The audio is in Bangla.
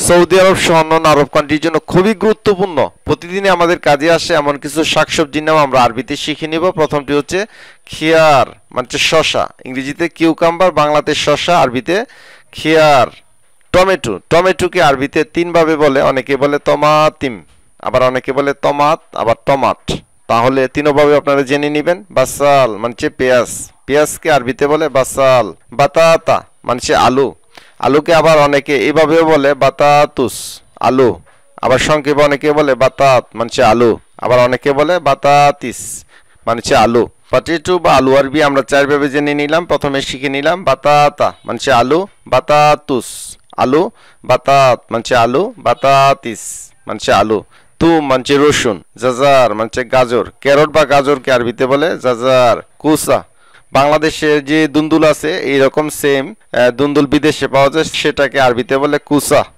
সৌদি আরব সহ অন্যান্য আরব কান্ট্রির জন্য খুবই গুরুত্বপূর্ণ, প্রতিদিনই আমাদের কাজে আসে এমন কিছু শাকসবজির নাম আমরা আরবিতে শিখে নিব। প্রথমটি হচ্ছে খিয়ার, মানে শসা, ইংরেজিতে কিউকাম্বার, বাংলাতে শসা, আরবিতে খিয়ার। টমেটো, টমেটোকে আরবিতে তিনভাবে বলে, অনেকে বলে তমাতিম, আবার অনেকে বলে তমাত, আবার টমাট। তাহলে তিনভাবে আপনারা জেনে নেবেন। বাসাল মানে পেঁয়াজ, পেঁয়াজকে আরবিতে বলে বাসাল। বাতাতা মানে আলু, আলুকে আবার অনেকে এভাবেও বলে বাতাতুস, আলু। আবার সংক্ষেপে অনেকে বলে বাতাত মানে আলু, আবার অনেকে বলে বাতাতিস মানে আলু। পটেটো বা আলু আরবি আমরা চারভাবে জেনে নিলাম। প্রথমে শিখে নিলাম বাতাতা মানে আলু, বাতাতুস আলু, বাতাত মানে আলু, বাতাতিস মানে আলু। তুম মানে রসুন, জাজার মানে গাজর, ক্যারট বা গাজরকে আরবিতে বলে জাজার। কুসা, বাংলাদেশে যে দুন্দুল আছে এইরকম সেম দুন্দুল বিদেশে পাওয়া যায়, সেটাকে আরবিতে বলে কুসা।